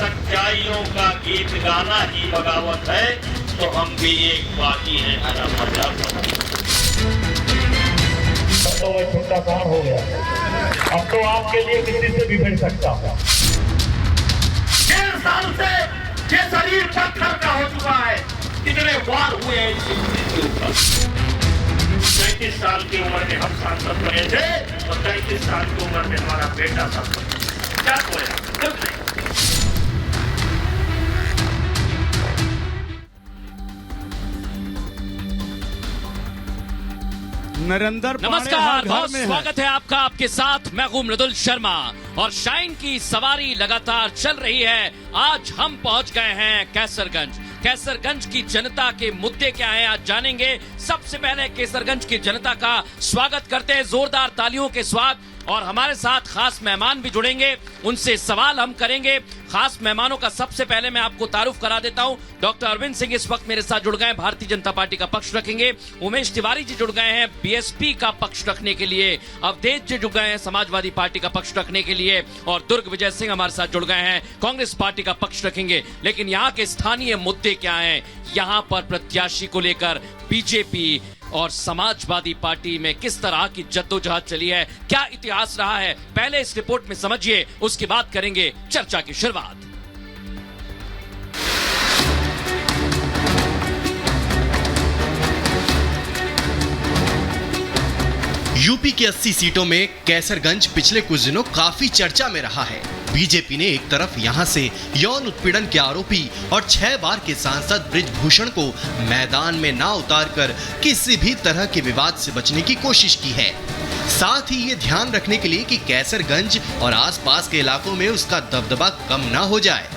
सच्चाइयों का गीत गाना ही बगावत है, तो हम भी एक बाकी हैं हरा मजा। तो मैं छोटा काम हो गया, अब तो आपके लिए किसी से भी भिड़ सकता हूँ। 1.5 साल से ये शरीर पत्थर का हो चुका है, कितने वार हुए हैं इस चीज के ऊपर। 35 साल की उम्र में हम सांसद बने थे और 35 साल की उम्र में हमारा बेटा सांसद बना। क्या खोया? कुछ नहीं। नरेंद्र नमस्कार, बहुत स्वागत है आपका। आपके साथ मैं हूं मृदुल शर्मा और शाइन की सवारी लगातार चल रही है। आज हम पहुंच गए हैं कैसरगंज। कैसरगंज की जनता के मुद्दे क्या हैं आज जानेंगे। सबसे पहले कैसरगंज की जनता का स्वागत करते हैं जोरदार तालियों के साथ, और हमारे साथ खास मेहमान भी जुड़ेंगे, उनसे सवाल हम करेंगे। खास मेहमानों का सबसे पहले मैं आपको तारुफ करा देता हूं। डॉक्टर अरविंद सिंह इस वक्त मेरे साथ जुड़ गए हैं, भारतीय जनता पार्टी का पक्ष रखेंगे। उमेश तिवारी जी जुड़ गए हैं बीएसपी का पक्ष रखने के लिए। अवधेश जी जुड़ गए हैं समाजवादी पार्टी का पक्ष रखने के लिए, और दुर्ग विजय सिंह हमारे साथ जुड़ गए हैं, कांग्रेस पार्टी का पक्ष रखेंगे। लेकिन यहाँ के स्थानीय मुद्दे क्या हैं, यहाँ पर प्रत्याशी को लेकर बीजेपी और समाजवादी पार्टी में किस तरह की जद्दोजहद चली है, क्या इतिहास रहा है, पहले इस रिपोर्ट में समझिए, उसके बाद करेंगे चर्चा की शुरुआत। यूपी की 80 सीटों में कैसरगंज पिछले कुछ दिनों काफी चर्चा में रहा है। बीजेपी ने एक तरफ यहां से यौन उत्पीड़न के आरोपी और 6 बार के सांसद बृजभूषण को मैदान में ना उतारकर किसी भी तरह के विवाद से बचने की कोशिश की है। साथ ही ये ध्यान रखने के लिए कि कैसरगंज और आसपास के इलाकों में उसका दबदबा कम ना हो जाए,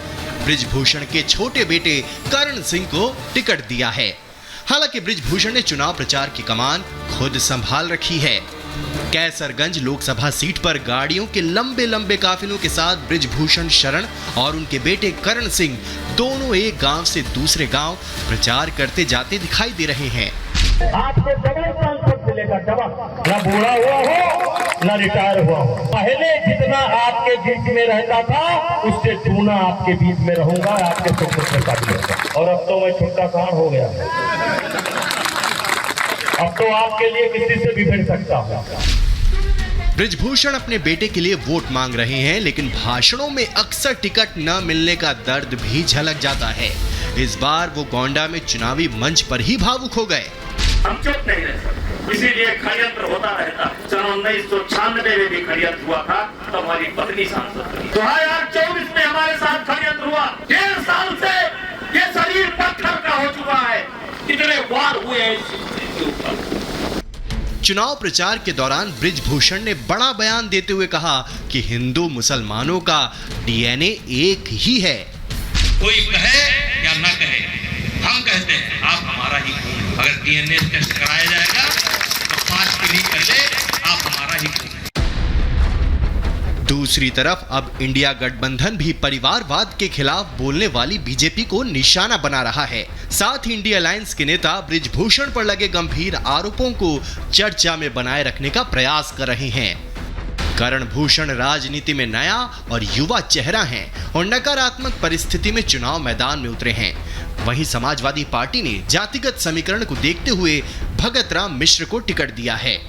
बृजभूषण के छोटे बेटे करण सिंह को टिकट दिया है। हालांकि बृजभूषण ने चुनाव प्रचार की कमान खुद संभाल रखी है। कैसरगंज लोकसभा सीट पर गाड़ियों के लंबे लंबे काफिलों के साथ बृजभूषण शरण और उनके बेटे करण सिंह दोनों एक गांव से दूसरे गांव प्रचार करते जाते दिखाई दे रहे हैं। आपको डबल सांसद मिलेगा, डबल। न बूढ़ा हुआ हो न रिटायर हुआ हो। पहले जितना आपके बीच में रहता था उससे दूना आपके बीच में रहूंगा, आपके सुख के साथ रहूंगा। और अब तो मैं छोटा काम हो गया, अब तो आपके लिए किसी से भी भिड़ सकता हूँ। बृजभूषण अपने बेटे के लिए वोट मांग रहे हैं, लेकिन भाषणों में अक्सर टिकट न मिलने का दर्द भी झलक जाता है। इस बार वो गोंडा में चुनावी मंच पर ही भावुक हो गए। हम चुप नहीं रह सकते, इसीलिए षड्यंत्र होता रहता। सन 1996 में भी षड्यंत्र हुआ था, तब हमारी पत्नी सांसद थी। 2024 में हमारे साथ षड्यंत्र हुआ। 1.5 साल से ये शरीर पत्थर का हो चुका है, कितने वार हुए हैं इस चीज के ऊपर। चुनाव प्रचार के दौरान बृजभूषण ने बड़ा बयान देते हुए कहा कि हिंदू मुसलमानों का डीएनए एक ही है। कोई कहे या ना कहे, हम कहते हैं आप हमारा ही खून। अगर डीएनए टेस्ट कराया जाएगा तो 5 पीढ़ी पहले आप हमारा ही खून। दूसरी तरफ अब इंडिया गठबंधन भी परिवारवाद के खिलाफ बोलने वाली बीजेपी को निशाना बना रहा है। साथ ही इंडिया अलायंस के नेता बृजभूषण पर लगे गंभीर आरोपों को चर्चा में बनाए रखने का प्रयास कर रहे हैं। करण भूषण राजनीति में नया और युवा चेहरा हैं और नकारात्मक परिस्थिति में चुनाव मैदान में उतरे हैं। वहीं समाजवादी पार्टी ने जातिगत समीकरण को देखते हुए भगत राम मिश्र को टिकट दिया है।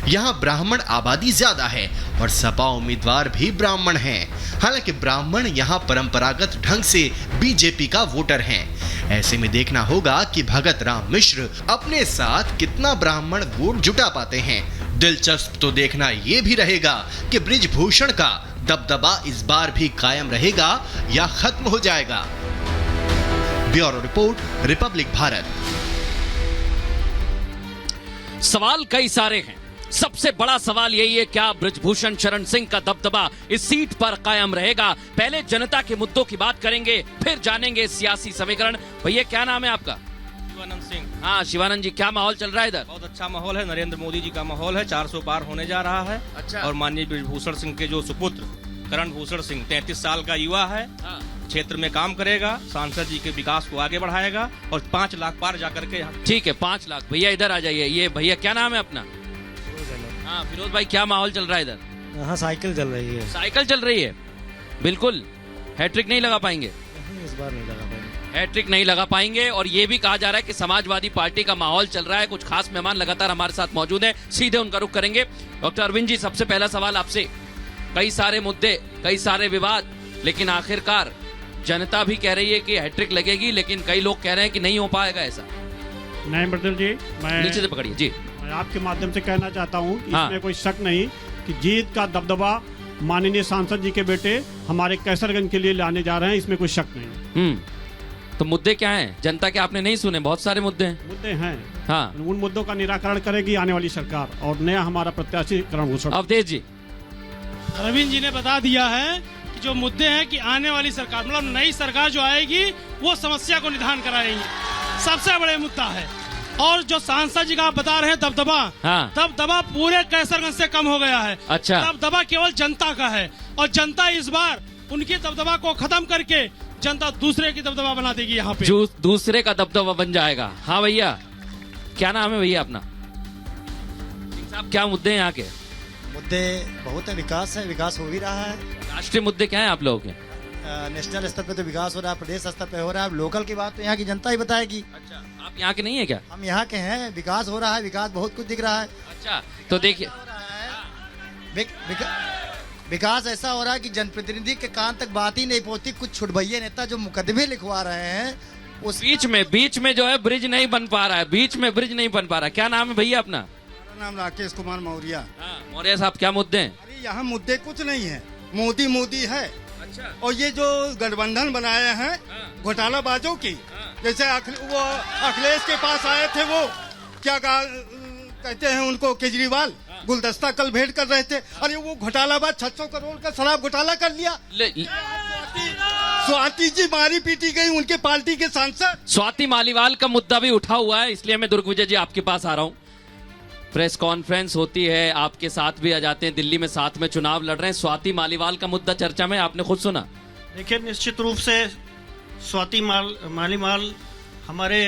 यहाँ ब्राह्मण आबादी ज्यादा है और सपा उम्मीदवार भी ब्राह्मण हैं। हालांकि ब्राह्मण यहाँ परंपरागत ढंग से बीजेपी का वोटर हैं। ऐसे में देखना होगा कि भगत राम मिश्र अपने साथ कितना ब्राह्मण वोट जुटा पाते हैं। दिलचस्प तो देखना ये भी रहेगा कि बृजभूषण का दबदबा इस बार भी कायम रहेगा या खत्म हो जाएगा। Bureau report, Republic Bharat. सवाल कई सारे हैं। सबसे बड़ा सवाल यही है, क्या बृजभूषण शरण सिंह का दबदबा इस सीट पर कायम रहेगा। पहले जनता के मुद्दों की बात करेंगे, फिर जानेंगे सियासी समीकरण। भैया क्या नाम है आपका? शिवानंद सिंह। हाँ शिवानंद जी, क्या माहौल चल रहा है इधर? बहुत अच्छा माहौल है, नरेंद्र मोदी जी का माहौल है। 400 पार होने जा रहा है। अच्छा। और माननीय बृजभूषण सिंह के जो सुपुत्र करण भूषण सिंह 33 साल का युवा है, क्षेत्र में काम करेगा, सांसद जी के विकास को आगे बढ़ाएगा और 5 लाख पार जाकर के। ठीक है, 5 लाख। भैया इधर आ जाइए। ये भैया क्या नाम है अपना? हाँ फिरोज भाई, क्या माहौल चल रहा है इधर? हाँ साइकिल चल रही है। साइकिल चल रही है, बिल्कुल। हैट्रिक नहीं लगा पाएंगे? इस बार नहीं लगा पाएंगे। हैट्रिक नहीं लगा पाएंगे। और ये भी कहा जा रहा है कि समाजवादी पार्टी का माहौल चल रहा है। कुछ खास मेहमान लगातार हमारे साथ मौजूद हैं, सीधे उनका रुख करेंगे। डॉक्टर अरविंद जी, सबसे पहला सवाल आपसे, कई सारे मुद्दे, कई सारे विवाद, लेकिन आखिरकार जनता भी कह रही है कि हैट्रिक लगेगी, लेकिन कई लोग कह रहे हैं कि नहीं हो पाएगा ऐसा। नहीं मृदुल जी, नीचे से पकड़िए जी। मैं आपके माध्यम से कहना चाहता हूँ कि हाँ। इसमें कोई शक नहीं कि जीत का दबदबा माननीय सांसद जी के बेटे हमारे कैसरगंज के लिए लाने जा रहे हैं, इसमें कोई शक नहीं। तो मुद्दे क्या हैं? जनता के आपने नहीं सुने? बहुत सारे मुद्दे हैं। मुद्दे हैं, हाँ, उन मुद्दों का निराकरण करेगी आने वाली सरकार और नया हमारा प्रत्याशी रणभूषण। अवधेश जी। अरविंद जी ने बता दिया है कि जो मुद्दे हैं कि आने वाली सरकार, मतलब नई सरकार जो आएगी वो समस्या को निदान कराएंगे, सबसे बड़े मुद्दा है। और जो सांसद जी का आप बता रहे हैं दबदबा, हाँ। दबदबा पूरे कैसरगंज से कम हो गया है। अच्छा। दबदबा केवल जनता का है और जनता इस बार उनकी दबदबा को खत्म करके जनता दूसरे की दबदबा बना देगी यहाँ पे। जो दूसरे का दबदबा बन जाएगा। हाँ भैया, क्या नाम है भैया अपना? सिंह साहब, क्या मुद्दे हैं यहाँ के? मुद्दे बहुत है, विकास है, विकास हो भी रहा है। राष्ट्रीय मुद्दे क्या हैं आप लोगों के? नेशनल स्तर पे तो विकास हो रहा है, प्रदेश स्तर पे हो रहा है, लोकल की बात तो यहाँ की जनता ही बताएगी। अच्छा, आप यहाँ के नहीं है क्या? हम यहाँ के हैं, विकास हो रहा है, विकास बहुत कुछ दिख रहा है। अच्छा, तो देखिए, विकास ऐसा हो रहा है कि जनप्रतिनिधि के कान तक बात ही नहीं पहुंचती। कुछ छुटभैये नेता जो मुकदमे लिखवा रहे हैं उस बीच में जो है ब्रिज नहीं बन पा रहा है, बीच में ब्रिज नहीं बन पा रहा है। क्या नाम है भैया अपना? मेरा नाम राकेश कुमार मौर्य। मौर्य साहब, क्या मुद्दे हैं? अरे यहाँ मुद्दे कुछ नहीं है, मोदी मोदी है। अच्छा। और ये जो गठबंधन बनाए हैं घोटालाबाजों की, जैसे वो अखिलेश के पास आए थे, वो क्या कहते हैं उनको, केजरीवाल, गुलदस्ता कल भेंट कर रहे थे। अरे वो घोटालाबाज 600 करोड़ का शराब घोटाला कर लिया। स्वाति जी मारी पीटी गई, उनके पार्टी के सांसद। स्वाति मालीवाल का मुद्दा भी उठा हुआ है, इसलिए मैं दुर्ग विजय जी आपके पास आ रहा हूँ। प्रेस कॉन्फ्रेंस होती है, आपके साथ भी आ जाते हैं, दिल्ली में साथ में चुनाव लड़ रहे हैं। स्वाति मालीवाल का मुद्दा चर्चा में, आपने खुद सुना। देखिए, निश्चित रूप से स्वाति मालीवाल हमारे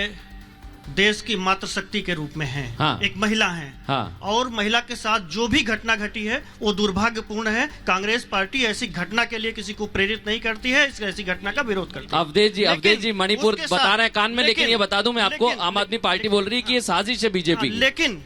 देश की मातृशक्ति के रूप में हैं। हाँ। एक महिला हैं। हाँ। और महिला के साथ जो भी घटना घटी है वो दुर्भाग्यपूर्ण है। कांग्रेस पार्टी ऐसी घटना के लिए किसी को प्रेरित नहीं करती है, ऐसी घटना का विरोध करती है। अवधेश जी मणिपुर बता रहे हैं कान में, लेकिन ये बता दूं मैं आपको, आम आदमी पार्टी बोल रही है कि ये साजिश है बीजेपी की। लेकिन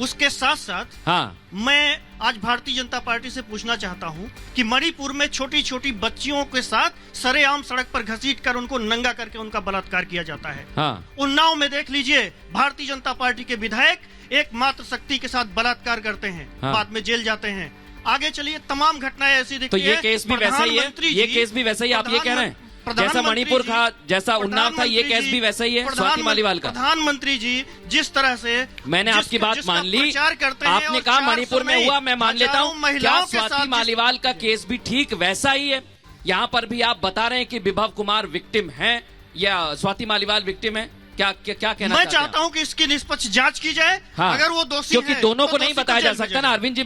उसके साथ साथ हाँ, मैं आज भारतीय जनता पार्टी से पूछना चाहता हूं कि मणिपुर में छोटी छोटी बच्चियों के साथ सरेआम सड़क पर घसीट कर उनको नंगा करके उनका बलात्कार किया जाता है। हाँ। उन्नाव में देख लीजिए, भारतीय जनता पार्टी के विधायक एक मात्र शक्ति के साथ बलात्कार करते हैं। हाँ। बाद में जेल जाते हैं। आगे चलिए, तमाम घटनाएं ऐसी दिखती तो है। ये केस भी वैसा ही है, ये केस भी वैसा ही आप ये कह रहे हैं? जैसा मणिपुर था, जैसा उन्नाव था, ये केस भी वैसा ही है स्वाति मालीवाल का। प्रधानमंत्री जी जिस तरह से मैंने आपकी बात मान ली, आपने कहा मणिपुर में हुआ, मैं मान लेता हूँ। क्या स्वाति मालीवाल का केस भी ठीक वैसा ही है? यहाँ पर भी आप बता रहे हैं कि विभव कुमार विक्टिम है या स्वाति मालीवाल विक्टिम है? क्या कहना मैं चाहता हूँ कि इसकी निष्पक्ष जांच की जाए। हाँ, अगर वो दोषी क्योंकि है, दोनों तो को नहीं दोषी बताया जा जेल में सकता ना अरविंद जी।